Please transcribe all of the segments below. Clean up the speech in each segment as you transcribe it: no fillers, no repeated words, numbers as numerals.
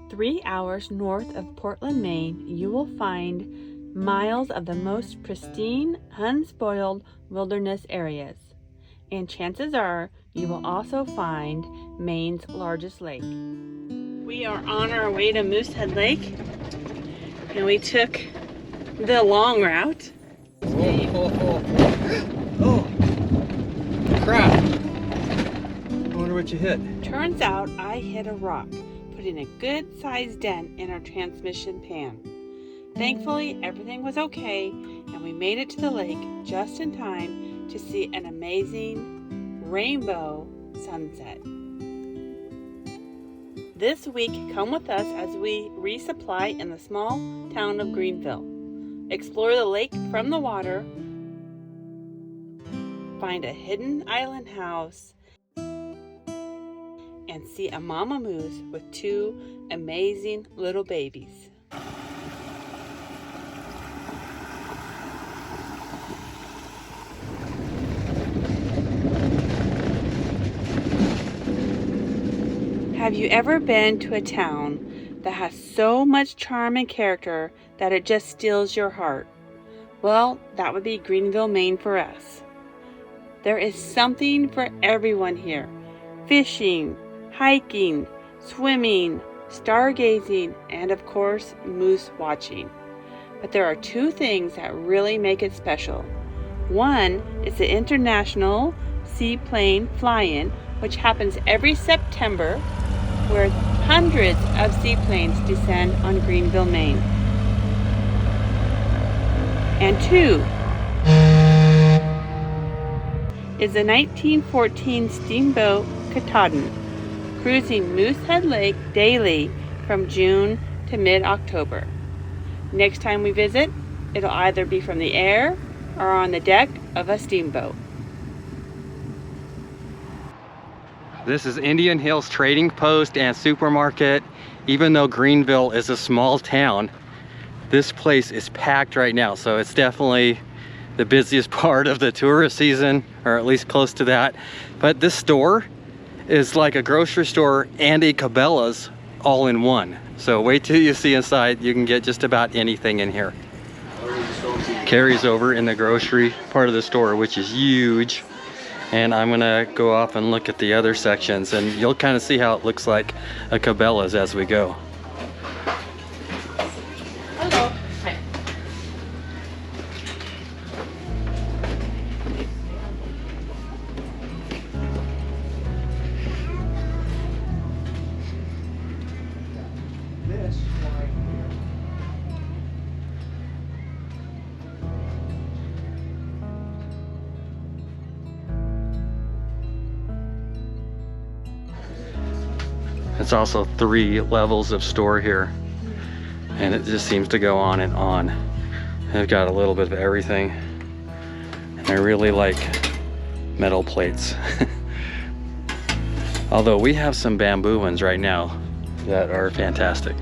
3 hours north of Portland, Maine, you will find miles of the most pristine, unspoiled wilderness areas. And chances are you will also find Maine's largest lake. We are on our way to Moosehead Lake, and we took the long route. Oh, crap. I wonder what you hit. Turns out I hit a rock, putting a good-sized dent in our transmission pan. Thankfully, everything was okay, and we made it to the lake just in time to see an amazing rainbow sunset. This week, come with us as we resupply in the small town of Greenville. Explore the lake from the water, find a hidden island house, and see a mama moose with 2 amazing little babies. Have you ever been to a town that has so much charm and character that it just steals your heart? Well, that would be Greenville, Maine for us. There is something for everyone here. Fishing, hiking, swimming, stargazing, and of course, moose watching. But there are 2 things that really make it special. One is the International Seaplane Fly-In, which happens every September, where hundreds of seaplanes descend on Greenville, Maine. And 2 is the 1914 steamboat Katahdin, cruising Moosehead Lake daily from June to mid-October. Next time we visit, it'll either be from the air or on the deck of a steamboat. This is Indian Hills Trading Post and Supermarket. Even though Greenville is a small town, this place is packed right now, so it's definitely the busiest part of the tourist season, or at least close to that. But this store is like a grocery store and a Cabela's all in one. So wait till you see inside. You can get just about anything in here. Carrie's over in the grocery part of the store, which is huge. And I'm gonna go off and look at the other sections, and you'll kind of see how it looks like a Cabela's as we go. Hello. Hi. It's also 3 levels of store here, and it just seems to go on and on. They've got a little bit of everything, and I really like metal plates. Although we have some bamboo ones right now that are fantastic.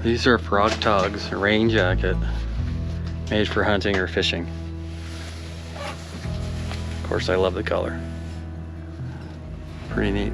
These are frog togs, a rain jacket, made for hunting or fishing. Of course, I love the color. Pretty neat.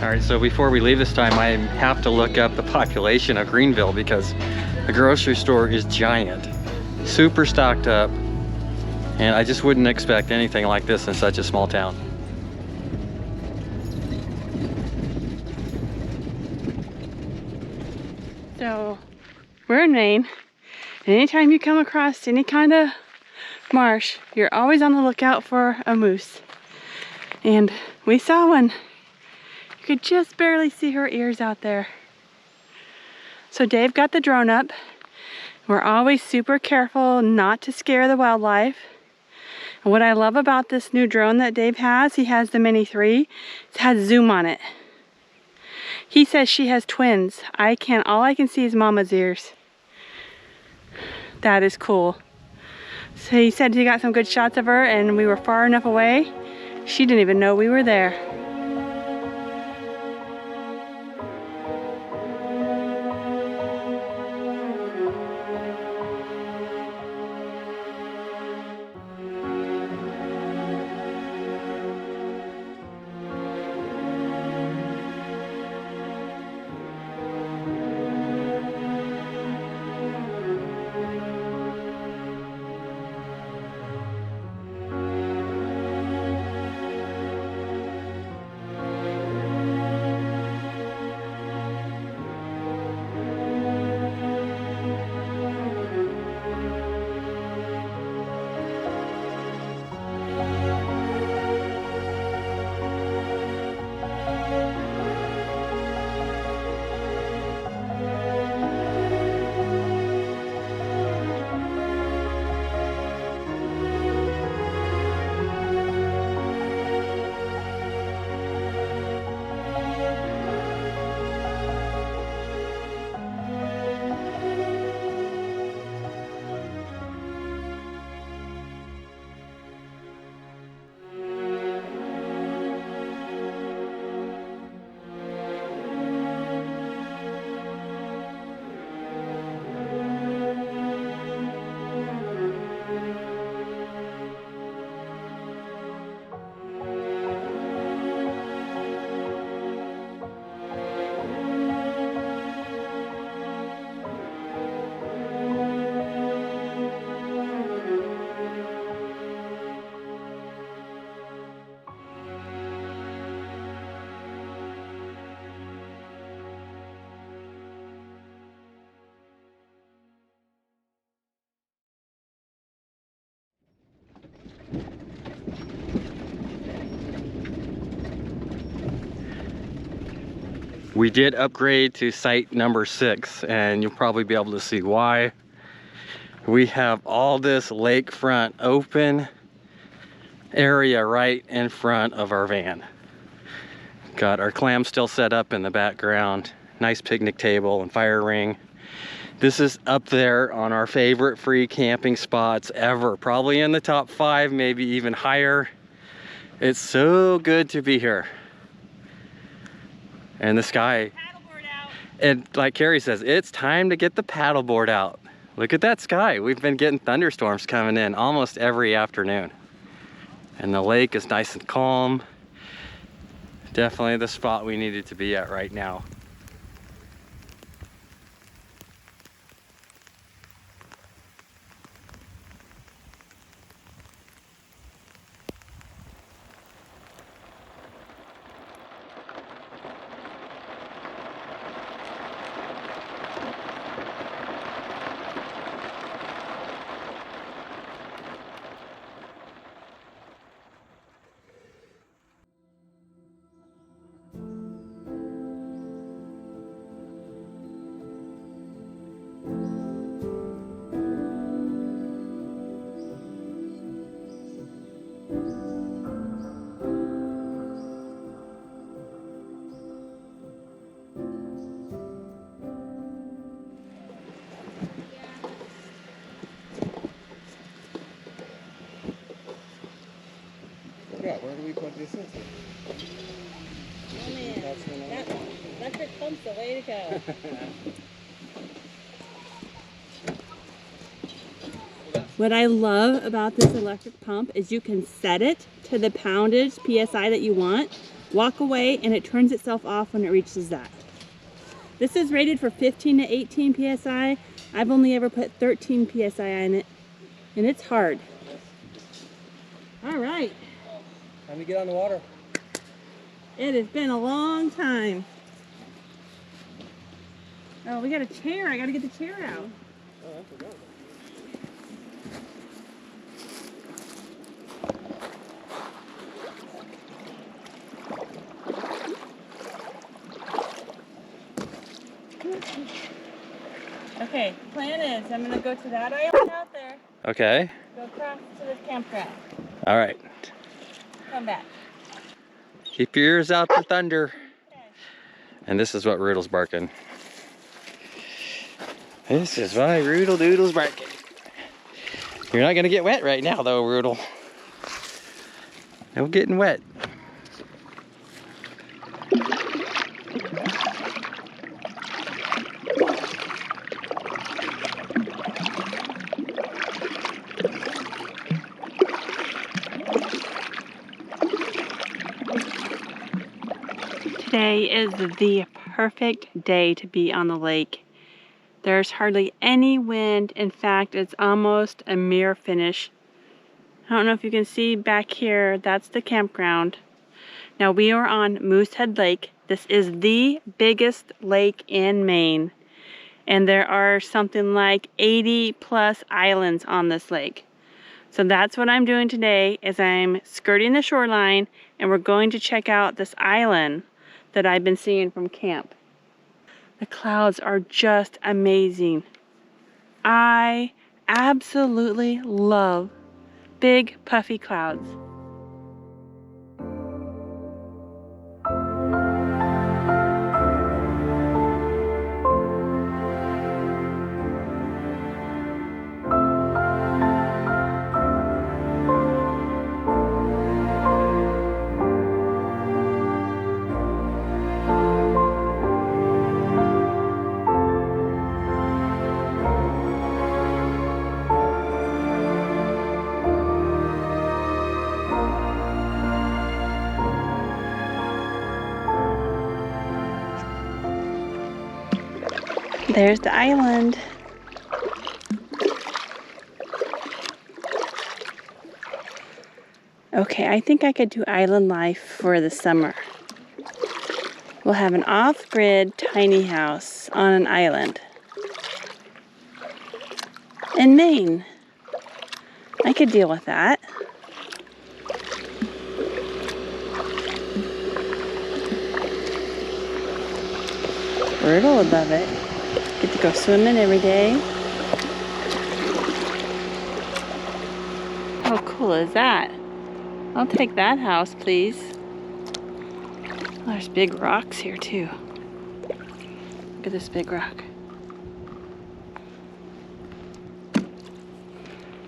All right, so before we leave this time, I have to look up the population of Greenville because the grocery store is giant. super stocked up, and I just wouldn't expect anything like this in such a small town. So we're in Maine, and anytime you come across any kind of marsh, you're always on the lookout for a moose. And we saw one. You could just barely see her ears out there. So Dave got the drone up. We're always super careful not to scare the wildlife. And what I love about this new drone that Dave has, he has the Mini 3, it has zoom on it. He says she has twins. All I can see is Mama's ears. That is cool. So he said he got some good shots of her, and we were far enough away, she didn't even know we were there. We did upgrade to site number 6, and you'll probably be able to see why. We have all this lakefront open area right in front of our van. Got our clam still set up in the background, nice picnic table and fire ring. This is up there on our favorite free camping spots ever, probably in the top 5, maybe even higher. It's so good to be here. And the sky, and like Carrie says, it's time to get the paddleboard out. Look at that sky. We've been getting thunderstorms coming in almost every afternoon. And the lake is nice and calm. Definitely the spot we needed to be at right now. Yeah, where do we put this into? Oh man, that electric pump's the way to go. What I love about this electric pump is you can set it to the poundage PSI that you want, walk away, and it turns itself off when it reaches that. This is rated for 15 to 18 PSI. I've only ever put 13 PSI in it, And it's hard. All right. Time to get on the water. It has been a long time. Oh, we got a chair. I got to get the chair out. Oh, I forgot. Okay, plan is I'm going to go to that island out there, Okay. go across to this campground, All right. come back. Keep your ears out for thunder. Okay. And this is what Roodle's barking. This is why Roodle Doodle's barking. You're not gonna get wet right now though, Roodle. No getting wet. Today is the perfect day to be on the lake. There's hardly any wind. In fact, it's almost a mirror finish. I don't know if you can see back here, that's the campground. Now we are on Moosehead Lake. This is the biggest lake in Maine. And there are something like 80 plus islands on this lake. So that's what I'm doing today, is I'm skirting the shoreline and we're going to check out this island that I've been seeing from camp. The clouds are just amazing. I absolutely love big puffy clouds. There's the island. Okay, I think I could do island life for the summer. We'll have an off-grid tiny house on an island in Maine. I could deal with that. Roodle would love it. Get to go swimming every day. How cool is that? I'll take that house, please. Oh, there's big rocks here too. Look at this big rock.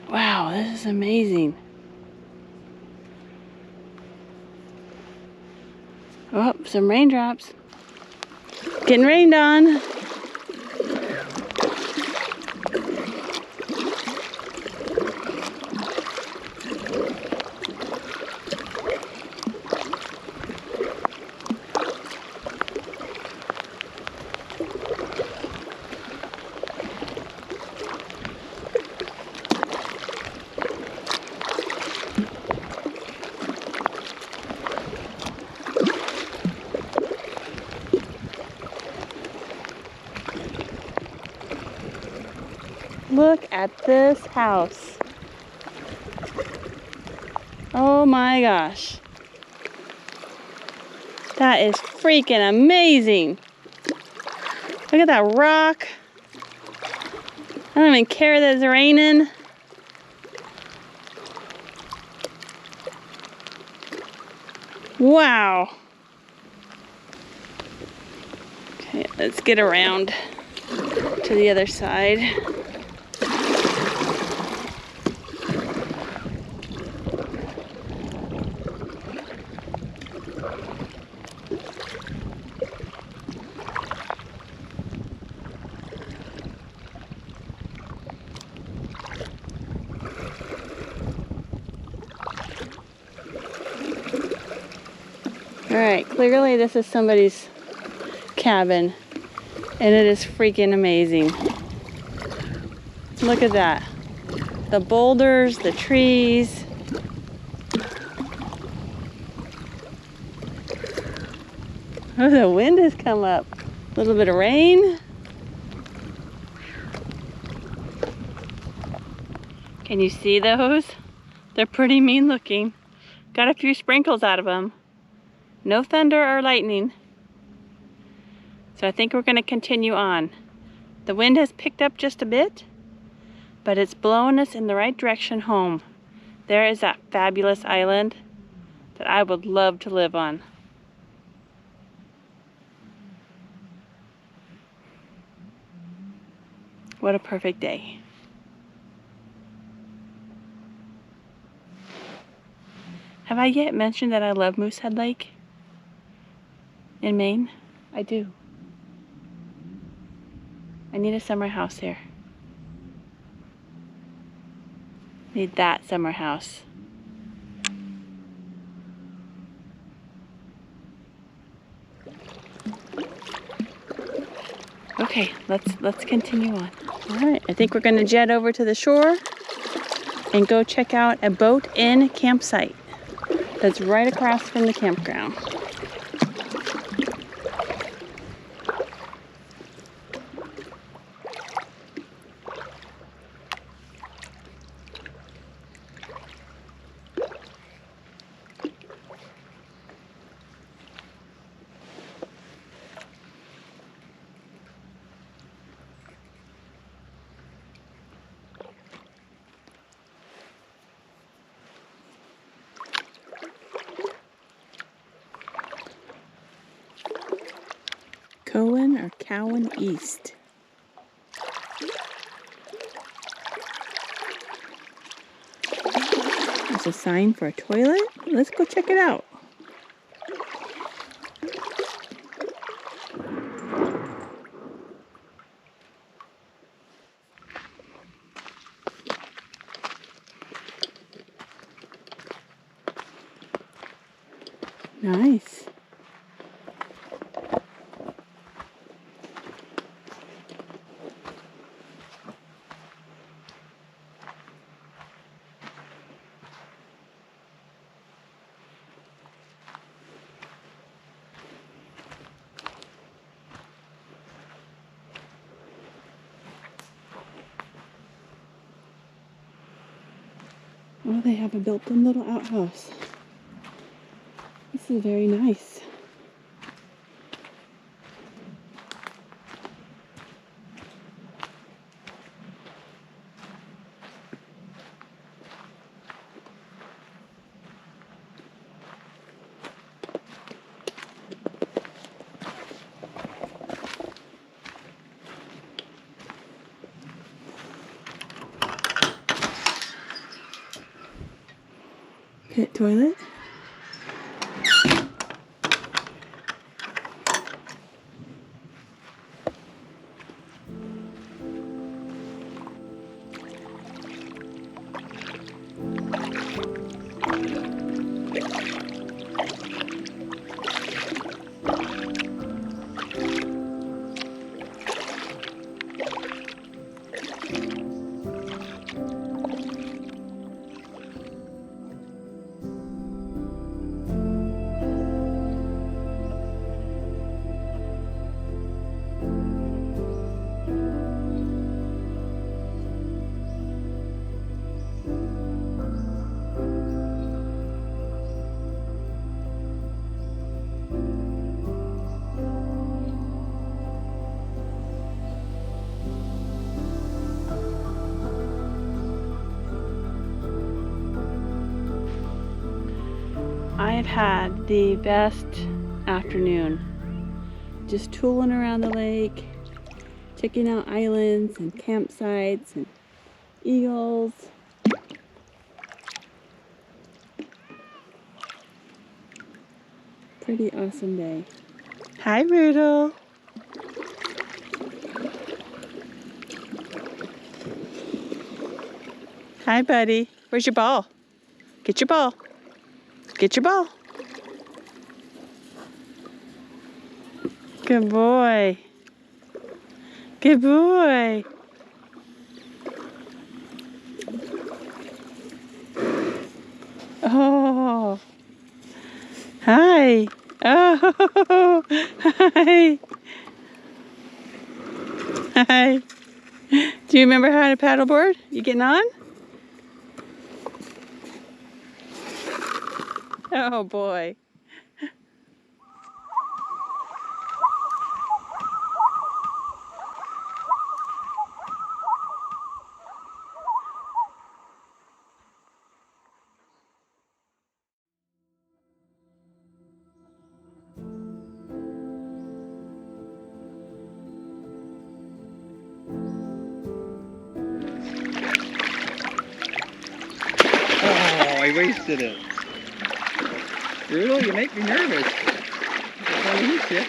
Wow, this is amazing. Oh, some raindrops. Getting rained on. Look at this house. Oh my gosh. That is freaking amazing. Look at that rock. I don't even care that it's raining. Wow. Okay, let's get around to the other side. Alright, clearly this is somebody's cabin, and it is freaking amazing. Look at that. the boulders, the trees. Oh, the wind has come up. A little bit of rain. Can you see those? They're pretty mean looking. Got a few sprinkles out of them. No thunder or lightning. So I think we're going to continue on. The wind has picked up just a bit, but it's blowing us in the right direction home. There is that fabulous island that I would love to live on. What a perfect day. Have I yet mentioned that I love Moosehead Lake in Maine? I do. I need a summer house here. Need that summer house. Okay, let's continue on. All right, I think we're gonna jet over to the shore and go check out a boat-in campsite that's right across from the campground. Cowan or Cowan East. There's a sign for a toilet. Let's go check it out. Nice. Oh, they have a built-in little outhouse. This is very nice. Pit toilet. I have had the best afternoon just tooling around the lake, checking out islands and campsites and eagles. Pretty awesome day. Hi, Rudel. Hi, buddy. Where's your ball? Get your ball. Get your ball. Good boy. Good boy. Hi. Oh, hi. Hi. Do you remember how to paddleboard? You getting on? Oh boy. Oh, I wasted it. Brutal, you make me nervous. I'll eat you.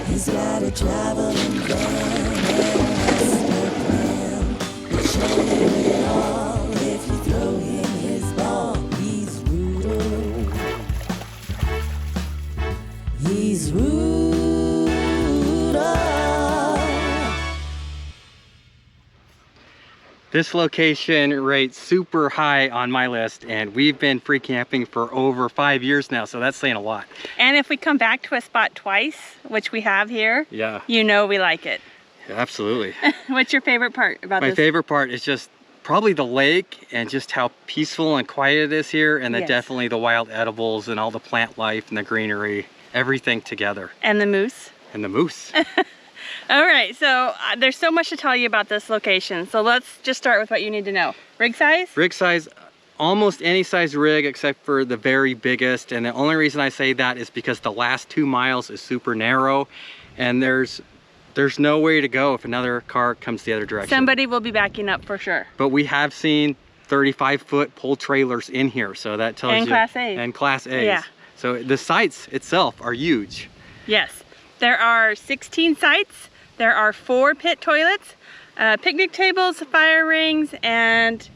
He's got a traveling van and a plan. It all if you throw him his ball. He's brutal. He's brutal. This location rates super high on my list, and we've been free camping for over 5 years now, so that's saying a lot. And if we come back to a spot twice, which we have here, Yeah, you know we like it. absolutely. What's your favorite part about My this? favorite part is just probably the lake and just how peaceful and quiet it is here, and then Yes. definitely the wild edibles and all the plant life and the greenery, everything together. And the moose. And the moose. All right, so there's so much to tell you about this location. So let's just start with what you need to know. Rig size? Rig size, almost any size rig except for the very biggest, and the only reason I say that is because the last 2 miles is super narrow, and there's no way to go if another car comes the other direction. Somebody will be backing up for sure. But we have seen 35-foot pull trailers in here, so that tells you. And Class A's. And Class A's. Yeah. So the sites itself are huge. Yes, there are 16 sites. There are 4 pit toilets, picnic tables, fire rings, and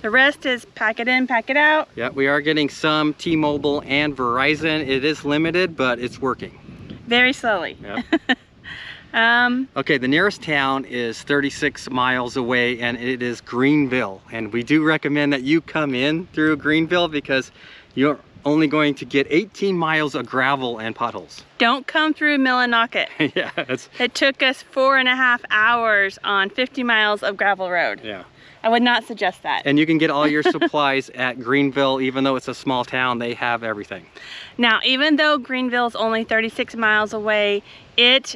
the rest is pack it in, pack it out. Yeah, we are getting some T-Mobile and Verizon. It is limited, but it's working. Very slowly. Yep. Okay, the nearest town is 36 miles away, and it is Greenville. And we do recommend that you come in through Greenville because you're only going to get 18 miles of gravel and potholes. Don't come through Millinocket. Yeah, that's, It took us 4.5 hours on 50 miles of gravel road. yeah. I would not suggest that. And you can get all your supplies at Greenville. Even though it's a small town, they have everything. Now, even though Greenville is only 36 miles away, it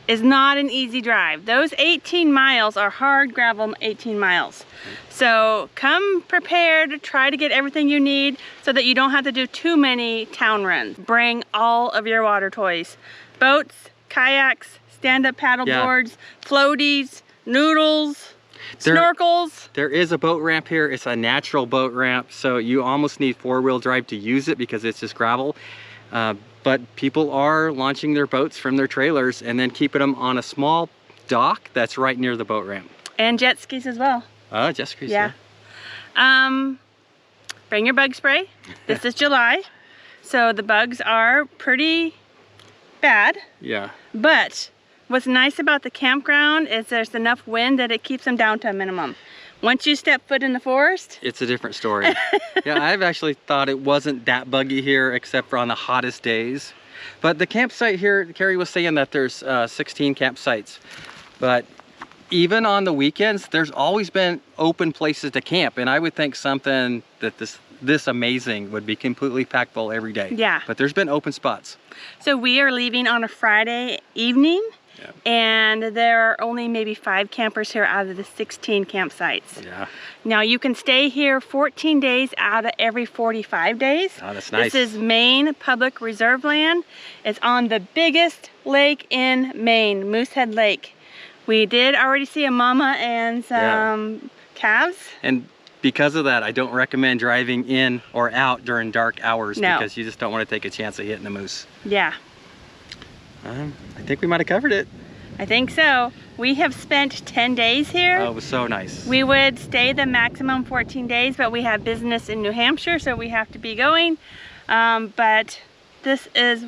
is not an easy drive. Those 18 miles are hard gravel 18 miles. So come prepared to try to get everything you need so that you don't have to do too many town runs. Bring all of your water toys. Boats, kayaks, stand-up paddle boards, floaties, noodles, snorkels. There is a boat ramp here. It's a natural boat ramp, so you almost need 4-wheel drive to use it because it's just gravel. But people are launching their boats from their trailers and then keeping them on a small dock that's right near the boat ramp. And jet skis as well. Oh, jet skis. Yeah. Bring your bug spray. This is July, so the bugs are pretty bad. Yeah. But what's nice about the campground is there's enough wind that it keeps them down to a minimum. Once you step foot in the forest, It's a different story. Yeah, I've actually thought it wasn't that buggy here except for on the hottest days. But the campsite here, Carrie was saying that there's 16 campsites. But even on the weekends, there's always been open places to camp. And I would think something that this amazing would be completely packed full every day. Yeah. But there's been open spots. so we are leaving on a Friday evening. Yeah. And there are only maybe 5 campers here out of the 16 campsites. Yeah. Now you can stay here 14 days out of every 45 days. Oh, that's nice. This is Maine Public Reserve Land. It's on the biggest lake in Maine, Moosehead Lake. We did already see a mama and some calves. And because of that, I don't recommend driving in or out during dark hours No. because you just don't want to take a chance of hitting a moose. Yeah, I think we might have covered it. I think so. We have spent 10 days here. Oh, it was so nice. We would stay the maximum 14 days, but we have business in New Hampshire, so we have to be going. But this is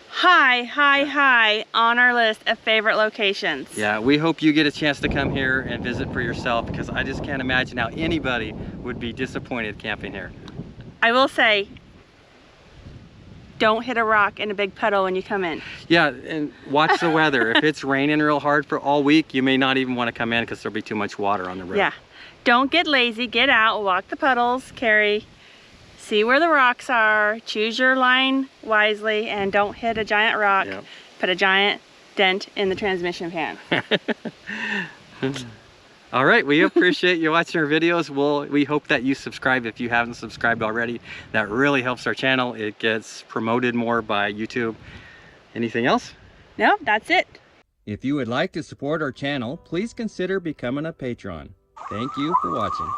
high on our list of favorite locations. Yeah, we hope you get a chance to come here and visit for yourself, because I just can't imagine how anybody would be disappointed camping here. I will say, don't hit a rock in a big puddle when you come in. Yeah, and watch the weather. If it's raining real hard for all week, you may not even want to come in because there'll be too much water on the road. Yeah, don't get lazy. Get out, walk the puddles, carry, see where the rocks are, choose your line wisely, and don't hit a giant rock. Yep. Put a giant dent in the transmission pan. All right, we appreciate you watching our videos. We hope that you subscribe if you haven't subscribed already. That really helps our channel. It gets promoted more by YouTube. Anything else? No, that's it. If you would like to support our channel, please consider becoming a patron. Thank you for watching.